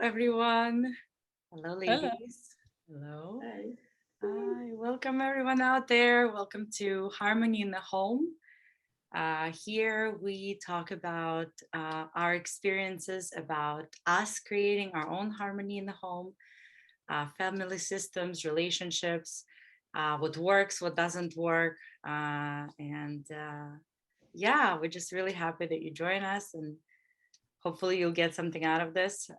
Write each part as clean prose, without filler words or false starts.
everyone. Hello, Hello. ladies. Hello. Hi. Hi. Welcome, everyone out there. Welcome to Harmony in the Home. Here we talk about our experiences about us creating our own harmony in the home, family systems, relationships, what works, what doesn't work. Yeah, we're just really happy that you join us, and hopefully you'll get something out of this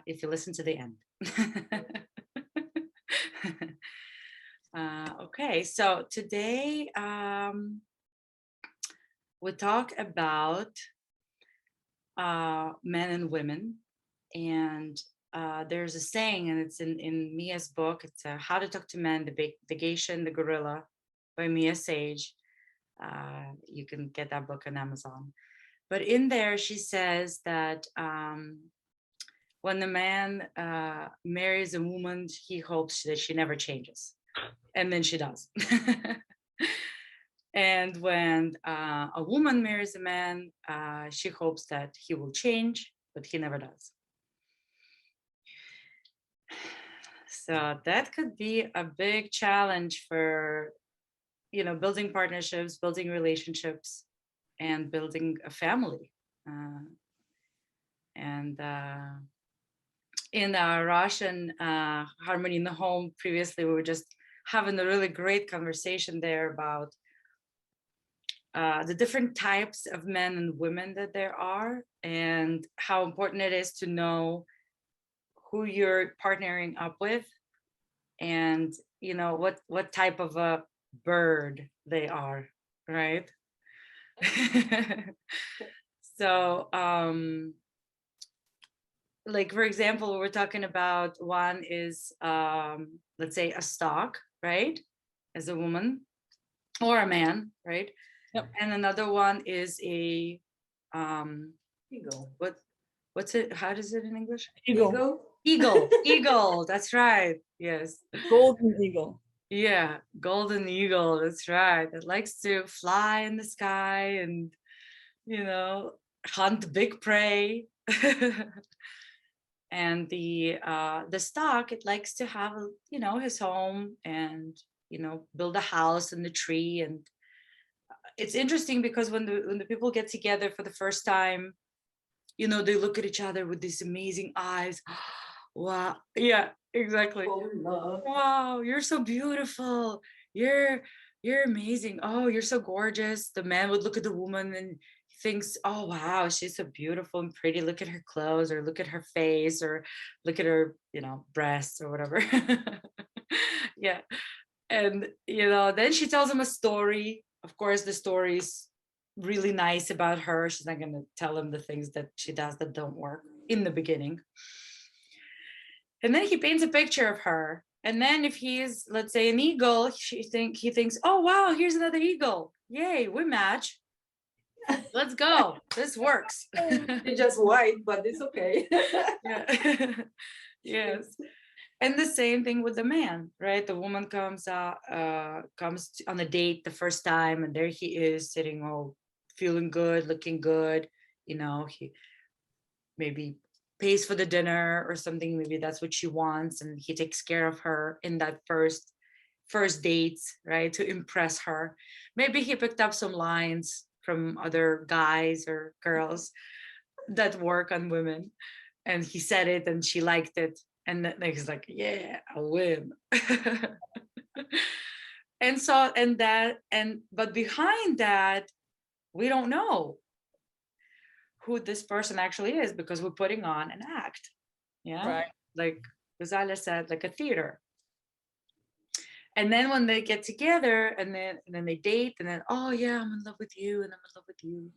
if you listen to the end. Okay, so today we talk about men and women, and there's a saying, and it's in Mia's book. It's How to Talk to Men, the Geisha and the Gorilla by Mia Sage. You can get that book on Amazon. But in there, she says that when the man marries a woman, he hopes that she never changes. And then she does. And when a woman marries a man, she hopes that he will change, but he never does. So that could be a big challenge for, building partnerships, building relationships, and building a family. And in our Russian Harmony in the Home, previously, we were just having a really great conversation there about the different types of men and women that there are, and how important it is to know who you're partnering up with, and what type of a bird they are, right? So like, for example, we're talking about one is let's say a stock, right, as a woman or a man, right? Yep. And another one is a Eagle. what's it, how does it in English? Eagle. Eagle, that's right. Yes. Golden eagle. Yeah, golden eagle, that's right. It likes to fly in the sky and hunt big prey. And the stock, it likes to have his home, and build a house in the tree. And it's interesting because when the people get together for the first time, they look at each other with these amazing eyes. Wow. Yeah, exactly. Oh, love. Wow, you're so beautiful. You're amazing. Oh, you're so gorgeous. The man would look at the woman and he thinks, oh wow, she's so beautiful and pretty. Look at her clothes, or look at her face, or look at her, breasts or whatever. Yeah. And then she tells him a story. Of course, the story's really nice about her. She's not gonna tell him the things that she does that don't work in the beginning. And then he paints a picture of her. And then if he's, let's say, an eagle, he thinks, oh wow, here's another eagle. Yay, we match. Let's go. This works. It's just white, but it's okay. Yeah. Yes. And the same thing with the man, right? The woman comes on a date the first time, and there he is sitting all feeling good, looking good. He maybe pays for the dinner or something. Maybe that's what she wants, and he takes care of her in that first dates, right, to impress her. Maybe he picked up some lines from other guys or girls that work on women, and he said it and she liked it, and then he's like, yeah, I win. And so, but behind that, we don't know who this person actually is, because we're putting on an act. Yeah. Right. Like Rosalia said, like a theater. And then when they get together, and then they date, and then, oh yeah, I'm in love with you, and I'm in love with you.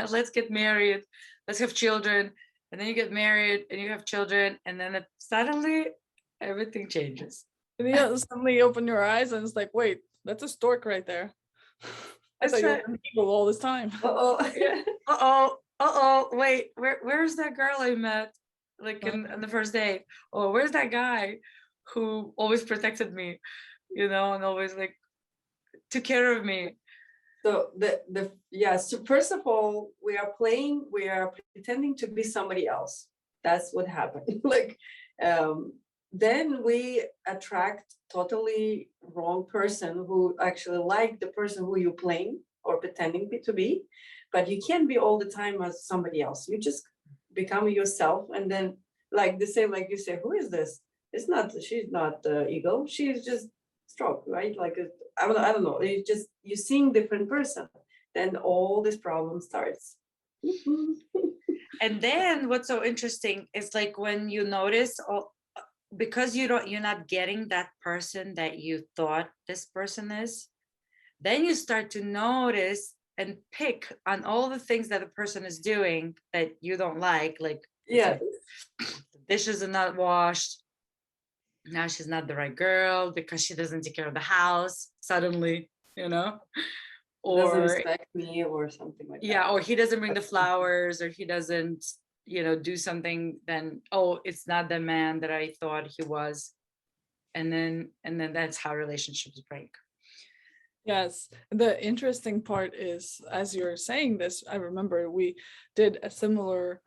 Let's get married. Let's have children. And then you get married and you have children, and then suddenly everything changes. And you suddenly open your eyes and it's like, wait, that's a stork right there. I That's thought you right. were an eagle all this time. Uh-oh. Yeah. Uh-oh, wait, where's that girl I met, like, in the first date? Or where's that guy who always protected me, and always, like, took care of me? So so first of all, we are pretending to be somebody else. That's what happened. Like, then we attract totally wrong person who actually like the person who you playing or pretending to be, but you can't be all the time as somebody else. You just become yourself, and then like the same, like you say, who is this? It's not. She's not ego. She's just stroke, right? Like I don't know. It's just you seeing different person, then all this problem starts. And then what's so interesting is like when you notice all, because you're not getting that person that you thought this person is, then you start to notice and pick on all the things that the person is doing that you don't like Yeah. the dishes are not washed, now she's not the right girl because she doesn't take care of the house suddenly, Doesn't or respect me or something like that. yeah, or he doesn't bring the flowers, or he doesn't do something, then oh, it's not the man that I thought he was. And then that's how relationships break. Yes, the interesting part is, as you're saying this, I remember we did a similar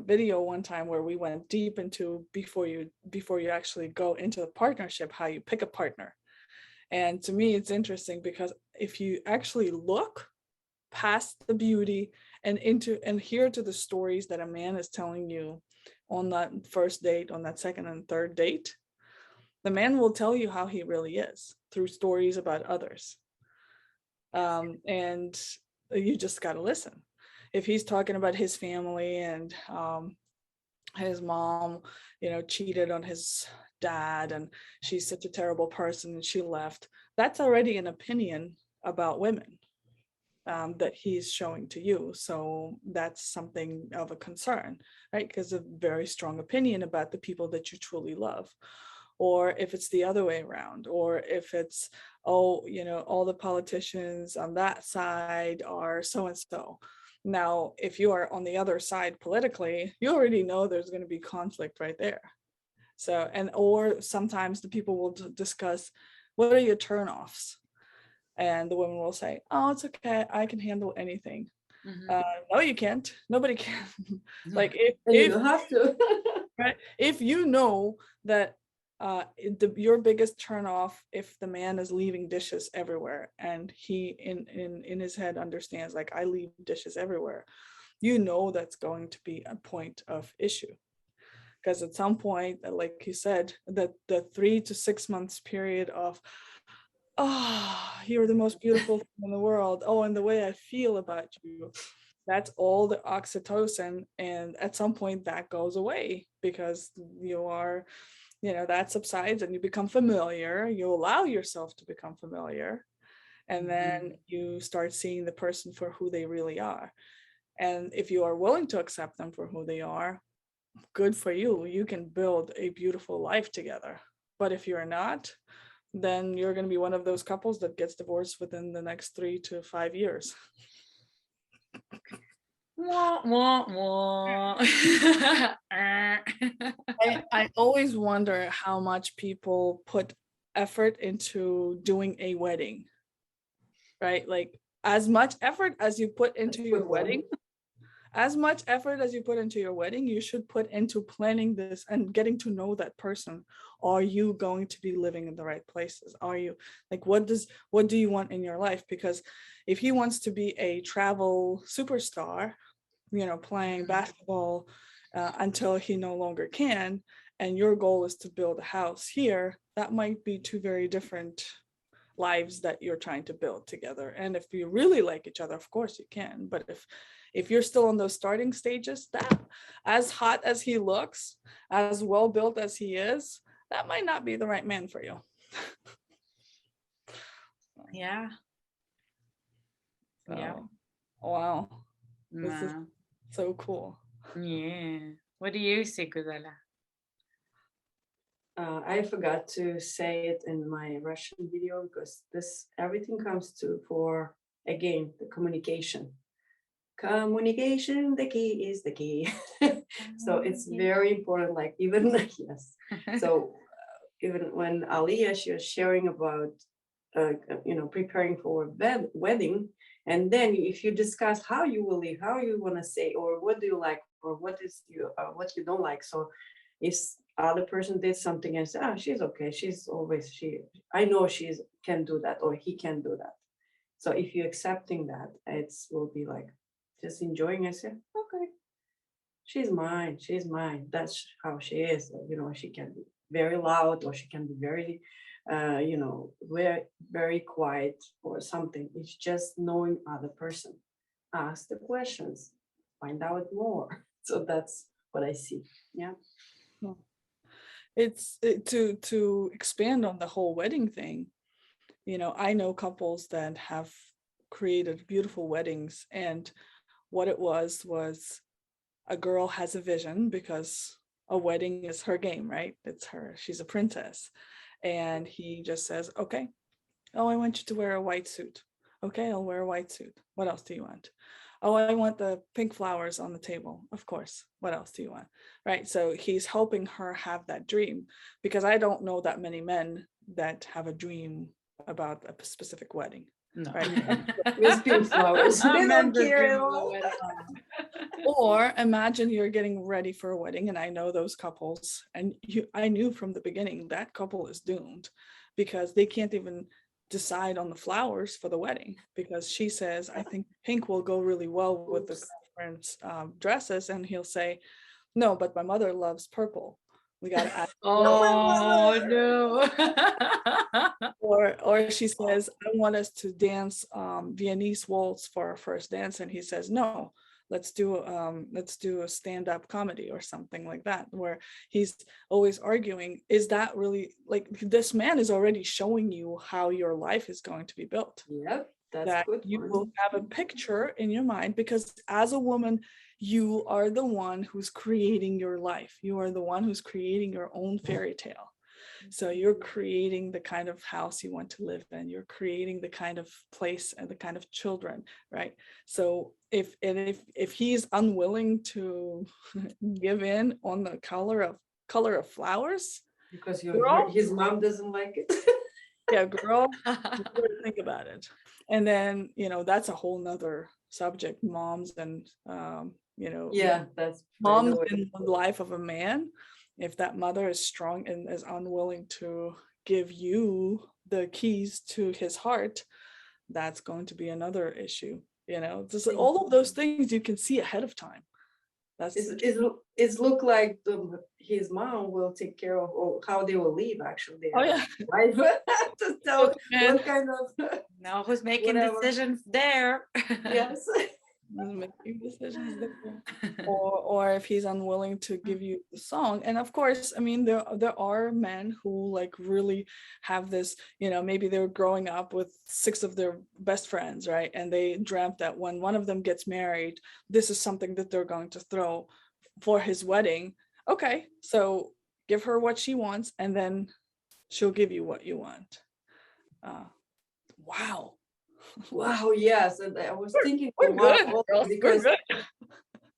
video one time where we went deep into before you actually go into the partnership, how you pick a partner. And to me, it's interesting because if you actually look past the beauty and hear to the stories that a man is telling you on that first date, on that second and third date, the man will tell you how he really is through stories about others. And you just got to listen. If he's talking about his family and his mom, cheated on his dad and she's such a terrible person and she left, that's already an opinion about women that he's showing to you. So that's something of a concern, right? Because a very strong opinion about the people that you truly love. Or if it's the other way around, or if it's, oh, all the politicians on that side are so and so. Now, if you are on the other side politically, you already know there's going to be conflict right there. So, or sometimes the people will discuss, what are your turnoffs? And the woman will say, oh, it's okay, I can handle anything. No, you can't. Nobody can. Like if you don't have to. right, if you know that your biggest turn off, if the man is leaving dishes everywhere and he in his head understands, like, I leave dishes everywhere, that's going to be a point of issue. Because at some point, like you said, that the 3 to 6 months period of, oh, you're the most beautiful thing in the world, oh, and the way I feel about you, that's all the oxytocin, and at some point that goes away because you are, that subsides and you become familiar, you allow yourself to become familiar, and then you start seeing the person for who they really are. And if you are willing to accept them for who they are, good for you, you can build a beautiful life together. But if you're not, then you're going to be one of those couples that gets divorced within the next 3 to 5 years. Wah, wah, wah. I always wonder how much people put effort into doing a wedding, right? Like, as much effort as you put into your wedding, you should put into planning this and getting to know that person. Are you going to be living in the right places? Are you, like, what do you want in your life? Because if he wants to be a travel superstar, playing basketball until he no longer can, and your goal is to build a house here, that might be two very different lives that you're trying to build together. And if you really like each other, of course you can. But if you're still on those starting stages, that, as hot as he looks, as well built as he is, that might not be the right man for you. Yeah. So, Yeah. wow. This Wow. is so cool. Yeah. What do you say, Gudala? I forgot to say it in my Russian video because everything comes to for, again, the communication. Communication, the key is the key. So it's very important, like even, yes. So even when Aliyah, she was sharing about, preparing for a wedding, and then if you discuss how you will live, how you want to say, or what do you like, or what you don't like. So if other person did something and say, oh, she's okay, I know she's can do that, or he can do that. So if you're accepting that, it's will be like just enjoying and say, okay, she's mine. That's how she is. She can be very loud, or she can be very, very, very quiet or something. It's just knowing other person. Ask the questions, find out more. So that's what I see. Yeah. To expand on the whole wedding thing. I know couples that have created beautiful weddings, and what it was a girl has a vision, because a wedding is her game, right? It's her, she's a princess. And he just says, okay, oh, I want you to wear a white suit. Okay, I'll wear a white suit. What else do you want? Oh, I want the pink flowers on the table. Of course. What else do you want? Right. So he's helping her have that dream, because I don't know that many men that have a dream about a specific wedding. No. Right. With pink flowers. They don't Men just care dream at of a all. wedding. Or imagine you're getting ready for a wedding, and I know those couples, and I knew from the beginning that couple is doomed, because they can't even decide on the flowers for the wedding, because she says, I think pink will go really well with the Oops. girlfriend's dresses, and he'll say, no, but my mother loves purple. We got to add. Oh no. Or she says, I want us to dance Viennese waltz for our first dance, and he says, no, let's do a stand-up comedy or something like that, where he's always arguing. Is that really, like, this man is already showing you how your life is going to be built, Yep, that's that good you one. will have a picture in your mind, because as a woman, you are the one who's creating your life. You are the one who's creating your own fairy tale. So you're creating the kind of house you want to live in. You're creating the kind of place and the kind of children, right? So if he's unwilling to give in on the color of flowers, Because girl, his mom doesn't like it. yeah, girl, you better think about it. And then, that's a whole nother subject, moms and Yeah, that's moms in the life of a man. If that mother is strong and is unwilling to give you the keys to his heart, that's going to be another issue. Just all of those things you can see ahead of time. That's It's look like his mom will take care of, or how they will leave actually. oh yeah. Right. To tell And what kind of Now who's making whatever. decisions there? Yes. making decisions there. Or if he's unwilling to give you the song. And of course, I mean, there are men who like really have this, maybe they were growing up with 6 of their best friends, right? And they dreamt that when one of them gets married, this is something that they're going to throw for his wedding. Okay, so give her what she wants, and then she'll give you what you want. Wow. Wow. Yes, and I was thinking We're about good, all girls, because we're good.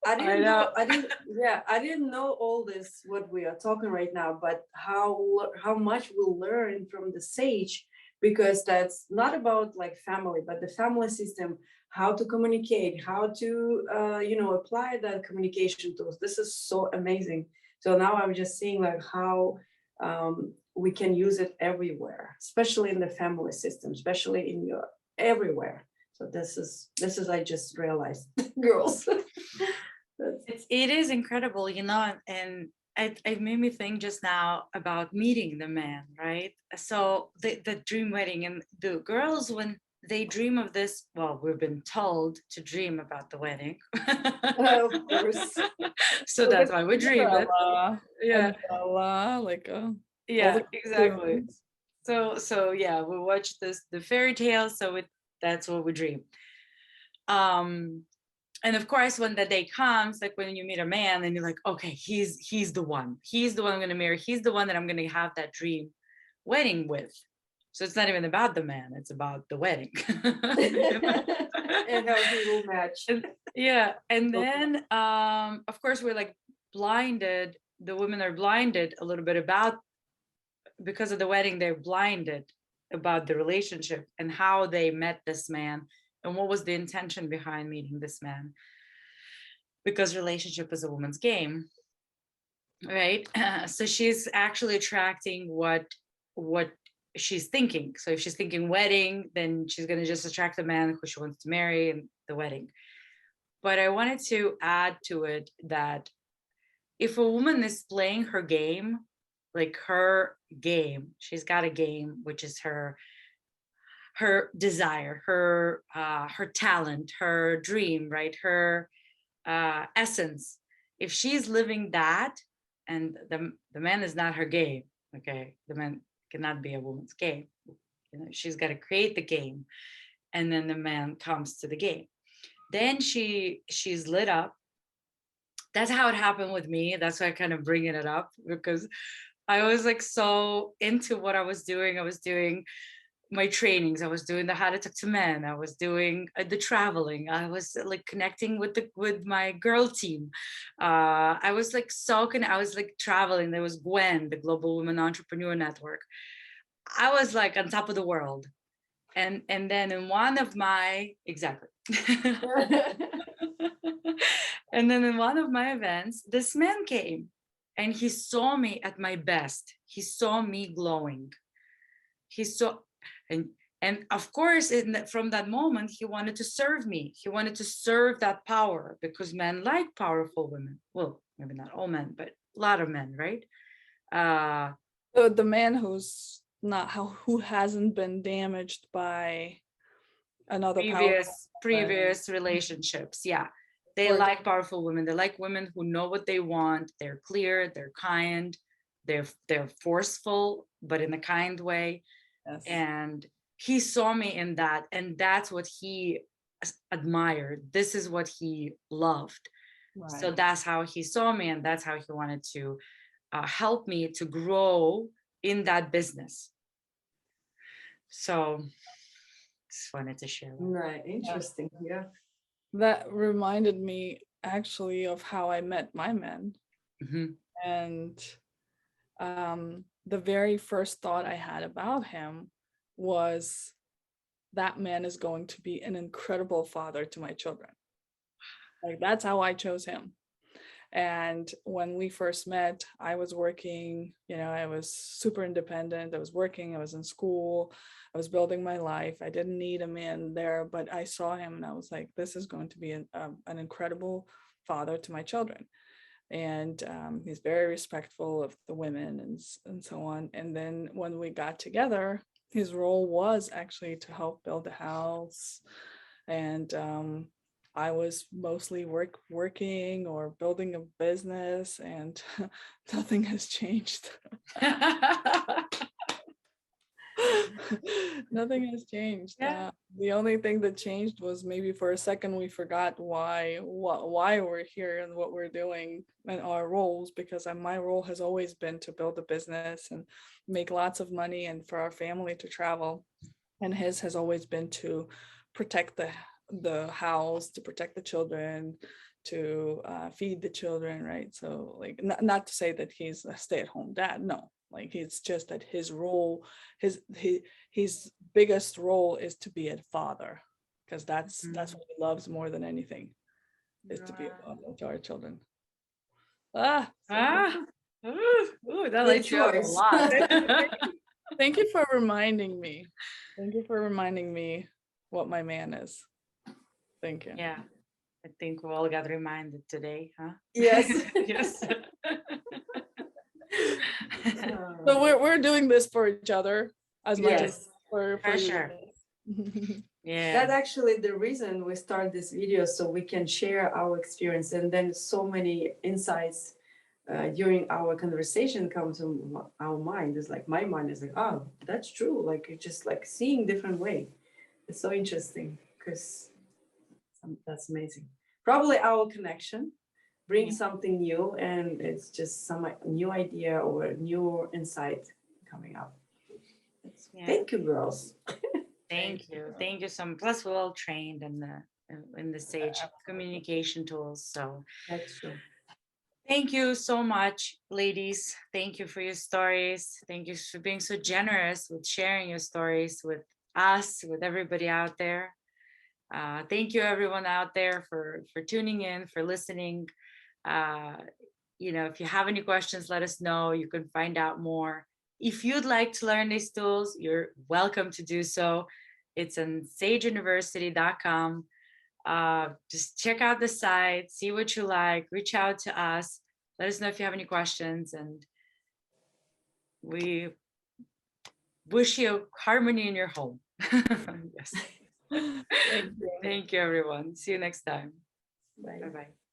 I didn't know. know. I didn't know all this what we are talking right now, but how much we'll learn from the sage, because that's not about like family, but the family system, how to communicate, how to apply that communication tools. This is so amazing. So now I'm just seeing like how we can use it everywhere, especially in the family system, especially in your everywhere. So this is I just realized, girls. It is incredible, and it made me think just now about meeting the man, right? So the dream wedding, and the girls, when they dream of this, well, we've been told to dream about the wedding. Of course. So that's why we dream it. Yeah. Yeah, exactly. So yeah, we watch the fairy tales, so that's what we dream. And of course, when the day comes, like when you meet a man and you're like, okay, he's the one I'm going to marry. He's the one that I'm going to have that dream wedding with. So it's not even about the man, it's about the wedding. And how he will match. Yeah. And then, of course, we're like blinded. The women are blinded a little bit because of the wedding, they're blinded about the relationship and how they met this man and what was the intention behind meeting this man. because relationship is a woman's game, right? So she's actually attracting what she's thinking. So if she's thinking wedding, then she's going to just attract the man who she wants to marry in the wedding. But I wanted to add to it that if a woman is playing her game, like her game, she's got a game, which is her desire, her talent, her dream, right? Her essence. If she's living that, and the man is not her game, okay, the man cannot be a woman's game. You know, she's got to create the game, and then the man comes to the game. Then she's lit up. That's how it happened with me. That's why I kind of bringing it up, because I was like so into what I was doing. I was doing my trainings, I was doing the how to talk to men, I was doing the traveling, I was like connecting with my girl team. I was like I was like traveling. There was Gwen, the Global Women Entrepreneur Network. I was like on top of the world. And then in one of my exactly and then in one of my events, this man came and he saw me at my best. He saw me glowing. He saw, and of course, from that moment, he wanted to serve me. He wanted to serve that power, because men like powerful women. Well, maybe not all men, but a lot of men, right? The man who hasn't been damaged by another previous relationships. Yeah, they like powerful women. They like women who know what they want. They're clear, they're kind, they're forceful, but in a kind way. Yes. And he saw me in that, and that's what he admired. This is what he loved. Right. So that's how he saw me, and that's how he wanted to help me to grow in that business. So just wanted to share that. Right, interesting. Yeah. That reminded me actually of how I met my man. Mm-hmm. And the very first thought I had about him was, that man is going to be an incredible father to my children. Like, that's how I chose him. And when we first met, I was working, I was super independent. I was working, I was in school, I was building my life. I didn't need a man there, but I saw him and I was like, this is going to be an incredible father to my children. And he's very respectful of the women and so on. And then when we got together, his role was actually to help build the house. And I was mostly working or building a business, and nothing has changed. Nothing has changed. Yeah. The only thing that changed was maybe for a second we forgot why we're here and what we're doing and our roles, because my role has always been to build a business and make lots of money and for our family to travel, and his has always been to protect the house, to protect the children, to feed the children, right? So like not to say that he's a stay-at-home dad, no. Like, it's just that his role, his biggest role is to be a father, because that's what he loves more than anything, is to be a father to our children. That lights you up a lot. Thank you for reminding me. Thank you for reminding me what my man is. Thank you. Yeah, I think we all got reminded today, huh? Yes. Yes. So we're doing this for each other as much as for sure. Yeah. That's actually the reason we start this video, so we can share our experience, and then so many insights during our conversation come to our mind. It's like, my mind is like, oh, that's true. Like, it's just like seeing different way. It's so interesting, because that's amazing. Probably our connection brings something new, and it's just some new idea or new insight coming up. Thank you, girls. Thank you so much. Plus, we're all trained in the Sage communication tools, so that's true. Thank you so much, ladies. Thank you for your stories. Thank you for being so generous with sharing your stories with us, with everybody out there. Thank you everyone out there for tuning in, for listening. If you have any questions, let us know. You can find out more. If you'd like to learn these tools, you're welcome to do so. It's on sageuniversity.com. Just check out the site, see what you like, reach out to us. Let us know if you have any questions, and we wish you harmony in your home. Yes. Thank you. Thank you, everyone. See you next time. Bye. Bye-bye.